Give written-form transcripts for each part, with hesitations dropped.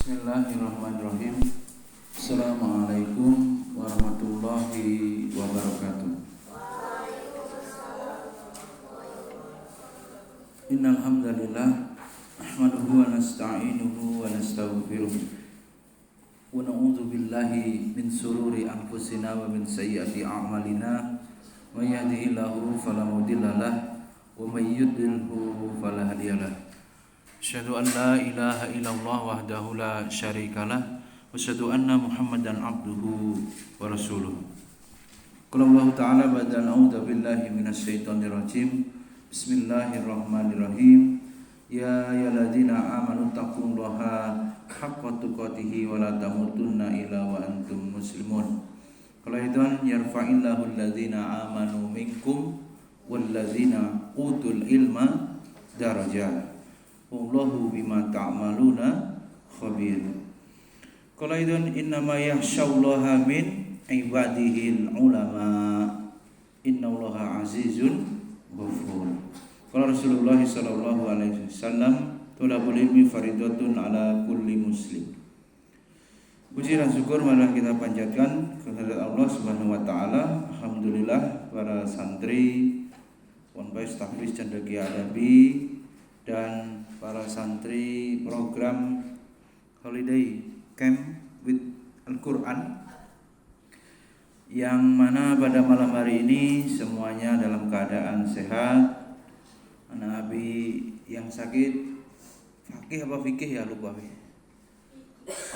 Bismillahirrahmanirrahim. Assalamualaikum warahmatullahi wabarakatuh. Innal hamdalillah nahmaduhu wa nasta'inuhu wa nastaghfiruh wa na'udzu billahi min sururi anfusina wa min sayyiati a'malina. May yahdihillahu fala mudhillalah wa may yudlilhu fala hadiyalah. Asyhadu an la ilaha illallah wahdahu la syarikalah wa asyhadu anna Muhammadan abduhu wa rasuluh. Qala Allah ta'ala ba'da a'udzu billahi minasyaitonir rajim. Bismillahirrahmanirrahim. Ya ayyuhalladzina amanu taqullaha haqqa tuqatih wa la tamutunna illa wa antum muslimun. Qala idzan yarfa'illahu alladzina amanu minkum walladzina utul ilma darajat. Wallahu bima ta'maluna khabir. Qala idzan innama yakhshallaha min ibadihil ulama. Innallaha azizun ghafur. Qala Rasulullah sallallahu alaihi wasallam, thalabul ilmi faridatun ala kulli muslim. Puji dan syukur marilah kita panjatkan kehadirat Allah Subhanahu wa taala. Alhamdulillah para santri Ponpes Tahfiz Cendekia Adabi dan para santri program Holiday Camp with Al-Quran, yang mana pada malam hari ini semuanya dalam keadaan sehat. Anak Abi yang sakit fakih apa fikih ya lupa.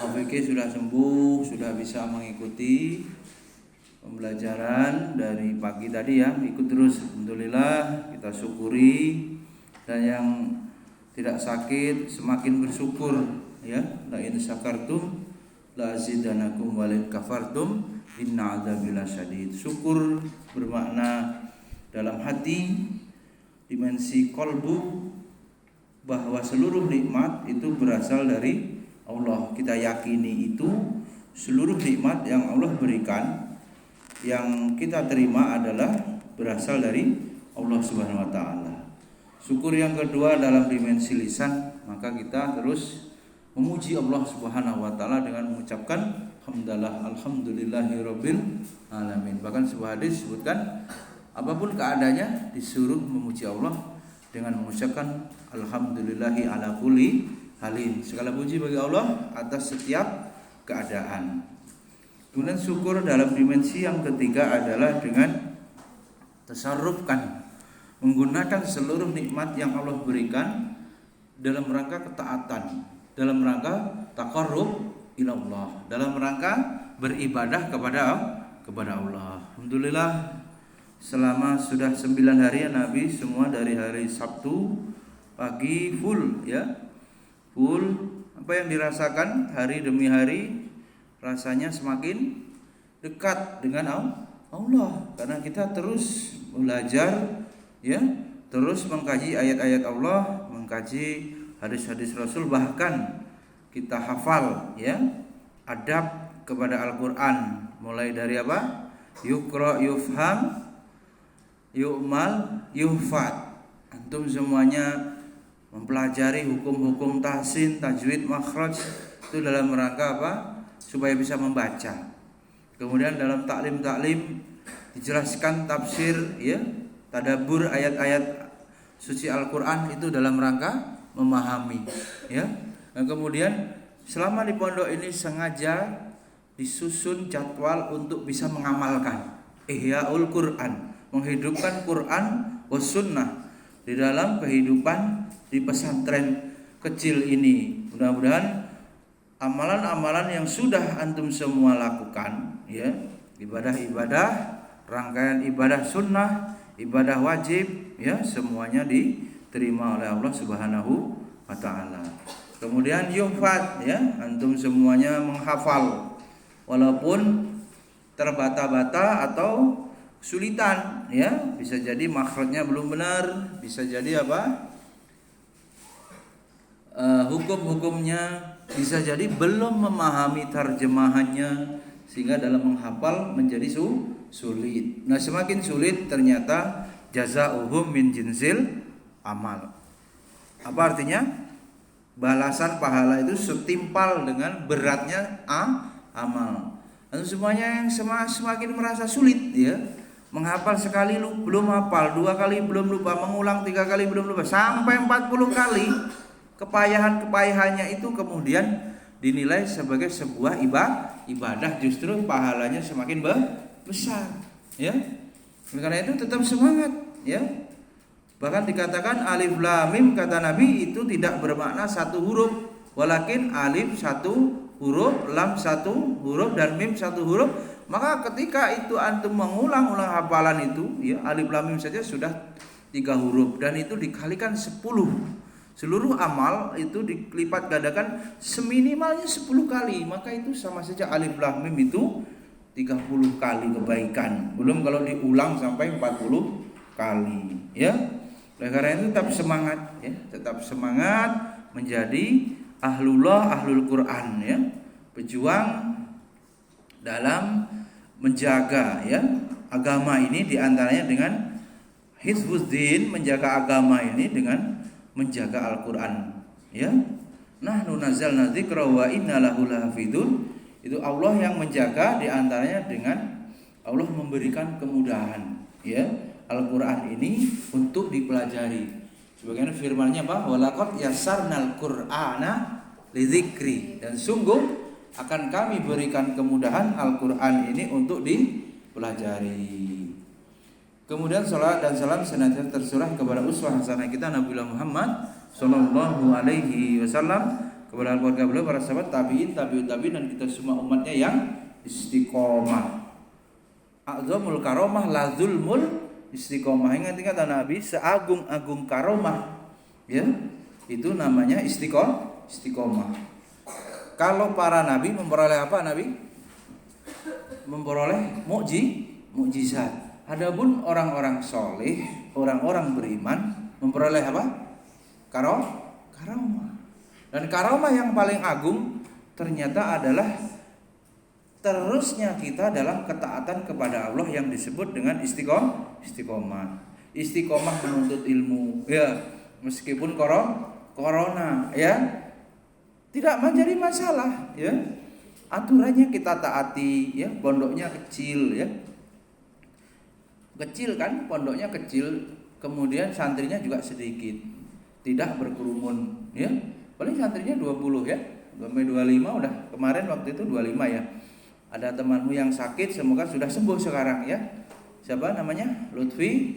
Fikih sudah sembuh, sudah bisa mengikuti pembelajaran dari pagi tadi ya, ikut terus. Alhamdulillah, kita syukuri. Dan yang tidak sakit semakin bersyukur ya. La in syakartum la azidanakum wa la in kafartum inna adzabi lasyadid. Syukur bermakna dalam hati, dimensi kolbu, bahwa seluruh nikmat itu berasal dari Allah. Kita yakini itu seluruh nikmat yang Allah berikan, yang kita terima adalah berasal dari Allah Subhanahu wa taala. Syukur yang kedua dalam dimensi lisan, maka kita terus memuji Allah Subhanahu wa taala dengan mengucapkan hamdalah alhamdulillahirabbil alamin. Bahkan sebuah hadis sebutkan apapun keadaannya disuruh memuji Allah dengan mengucapkan alhamdulillahi ala kulli halin. Segala puji bagi Allah atas setiap keadaan. Kemudian syukur dalam dimensi yang ketiga adalah dengan tasarrufkan, menggunakan seluruh nikmat yang Allah berikan dalam rangka ketaatan, dalam rangka taqarrub ila Allah, dalam rangka beribadah kepada Allah. Alhamdulillah, selama sudah 9 hari ya Nabi, semua dari hari Sabtu pagi full ya. Full. Apa yang dirasakan hari demi hari, rasanya semakin dekat dengan Allah, karena kita terus belajar ya, terus mengkaji ayat-ayat Allah, mengkaji hadis-hadis Rasul, bahkan kita hafal ya adab kepada Al-Qur'an, mulai dari apa? Yuqra yufham yu'mal yuhfad. Antum semuanya mempelajari hukum-hukum tahsin, tajwid, makhraj itu dalam rangka apa? Supaya bisa membaca. Kemudian dalam taklim dijelaskan tafsir ya, tadabbur ayat-ayat suci Al-Qur'an itu dalam rangka memahami ya. Dan kemudian selama di pondok ini sengaja disusun jadwal untuk bisa mengamalkan Ihyaul Qur'an, menghidupkan Quran was sunnah di dalam kehidupan di pesantren kecil ini. Mudah-mudahan amalan-amalan yang sudah antum semua lakukan ya, ibadah-ibadah, rangkaian ibadah sunnah, ibadah wajib ya, semuanya diterima oleh Allah Subhanahu wa taala. Kemudian yuhfad ya, antum semuanya menghafal walaupun terbata-bata atau kesulitan ya, bisa jadi makhrajnya belum benar, bisa jadi apa? Hukum-hukumnya, bisa jadi belum memahami terjemahannya, sehingga dalam menghafal menjadi sulit. Nah, semakin sulit ternyata jazaohum min jinsil amal. Apa artinya? Balasan pahala itu setimpal dengan beratnya amal. Dan semuanya yang semakin merasa sulit ya, menghafal sekali belum hafal, 2 kali belum lupa, mengulang 3 kali belum lupa, sampai 40 kali, kepayahannya itu kemudian dinilai sebagai sebuah ibadah, justru pahalanya semakin besar ya. Karena itu tetap semangat ya. Bahkan dikatakan alif lam mim, kata Nabi, itu tidak bermakna satu huruf, walakin alif satu huruf, lam satu huruf, dan mim satu huruf. Maka ketika itu antum mengulang-ulang hafalan itu ya, alif lam mim saja sudah 3 huruf, dan itu dikalikan 10. Seluruh amal itu dilipat gandakan seminimalnya 10 kali, maka itu sama saja alif lam mim itu 30 kali kebaikan. Belum kalau diulang sampai 40 kali ya. Oleh karena itu tetap semangat ya, tetap semangat menjadi ahlul Quran ya, berjuang dalam menjaga ya agama ini, diantaranya dengan hifdzuddin, menjaga agama ini dengan menjaga Al-Quran ya. Nahnu nazzalna dzikra wa inna lahu lahafidun. Itu Allah yang menjaga, diantaranya dengan Allah memberikan kemudahan ya Al-Quran ini untuk dipelajari. Sebagaimana firman-Nya bahwa walaqad yassarnal Qur'ana lidzikri, dan sungguh akan kami berikan kemudahan Al-Quran ini untuk dipelajari. Kemudian salat dan salam senantiasa tersurah kepada uswah hasanah kita Nabi Muhammad sallallahu alaihi wasallam, kepada keluarga beliau, para sahabat, tabi'in, tabi'ut tabi'in, dan kita semua umatnya yang istiqomah. A'zamul karomah la zulmul istiqomah. Ingat kata Nabi, seagung-agung karomah ya, itu namanya istiqomah. Kalau para nabi memperoleh apa? Nabi memperoleh mukjizat. Adapun orang-orang soleh, orang-orang beriman memperoleh apa? Karomah. Dan karomah yang paling agung ternyata adalah terusnya kita dalam ketaatan kepada Allah yang disebut dengan istiqomah. Istiqomah menuntut ilmu ya, meskipun corona ya, tidak menjadi masalah ya. Aturannya kita taati ya, pondoknya kecil ya. Kecil kan, pondoknya kecil, kemudian santrinya juga sedikit, tidak berkerumun ya. Paling santrinya 20 ya, sampai 25 udah. Kemarin waktu itu 25 ya. Ada temanmu yang sakit, semoga sudah sembuh sekarang ya. Siapa namanya? Lutfi,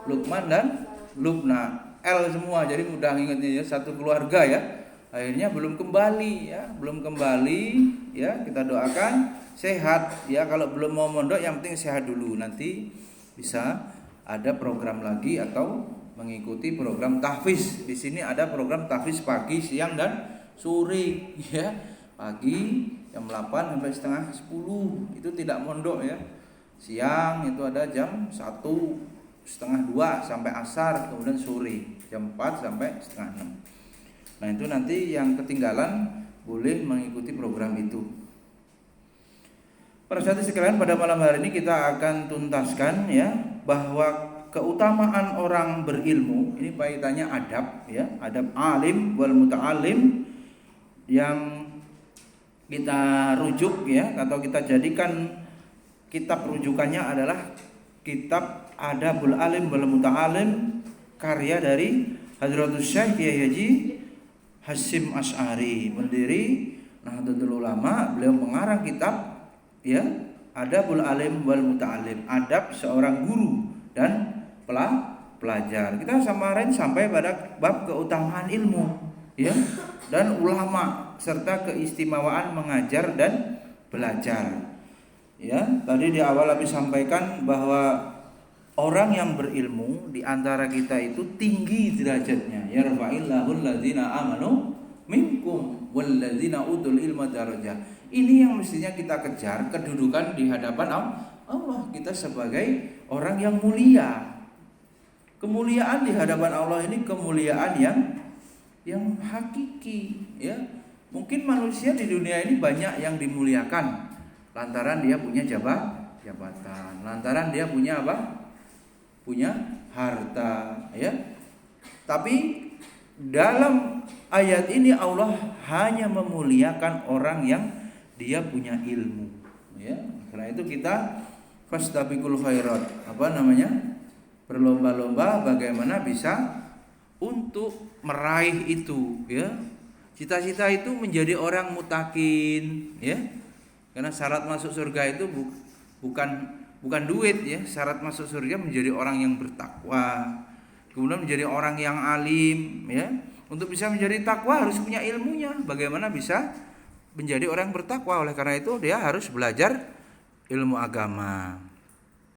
Lukman, dan Lubna. L semua, jadi mudah ingatnya ya, satu keluarga ya. Akhirnya belum kembali ya. Kita doakan sehat ya. Kalau belum mau mondok, yang penting sehat dulu. Nanti bisa ada program lagi atau mengikuti program tahfiz. Di sini ada program tahfiz pagi, siang, dan sore ya. Pagi jam 8 sampai setengah 10 itu tidak mondok ya. Siang itu ada jam 1 setengah 2 sampai asar, kemudian sore jam 4 sampai setengah 6. Nah itu nanti yang ketinggalan boleh mengikuti program itu. Para sahabat sekalian, pada malam hari ini kita akan tuntaskan ya, bahwa keutamaan orang berilmu ini kaitannya adab ya, adab alim wal muta'alim, yang kita rujuk ya, atau kita jadikan kitab rujukannya adalah kitab Adabul Alim wal Muta'alim, karya dari Hadratus Syekh Kiai Haji Hasyim Asy'ari, pendiri Nahdlatul Ulama. Beliau mengarang kitab ya, Adabul Alim wal Muta'alim, adab seorang guru dan pelajar. Kita kemarin sampai pada bab keutamaan ilmu ya, dan ulama serta keistimewaan mengajar dan belajar. Ya, tadi di awal habis sampaikan bahwa orang yang berilmu di antara kita itu tinggi derajatnya. Yarfa'illahu alladzina amanu minkum walladzina utul ilma darajah. Ini yang mestinya kita kejar, kedudukan di hadapan Allah, kita sebagai orang yang mulia. Kemuliaan di hadapan Allah ini kemuliaan yang hakiki ya. Mungkin manusia di dunia ini banyak yang dimuliakan lantaran dia punya jabatan, lantaran dia punya apa? Punya harta ya. Tapi dalam ayat ini Allah hanya memuliakan orang yang dia punya ilmu, ya. Karena itu kita fastabiqul khairat, berlomba-lomba bagaimana bisa untuk meraih itu, ya. Cita-cita itu menjadi orang mutakin, ya. Karena syarat masuk surga itu bukan duit, ya. Syarat masuk surga menjadi orang yang bertakwa, kemudian menjadi orang yang alim, ya. Untuk bisa menjadi takwa harus punya ilmunya. Bagaimana bisa menjadi orang bertakwa? Oleh karena itu dia harus belajar ilmu agama.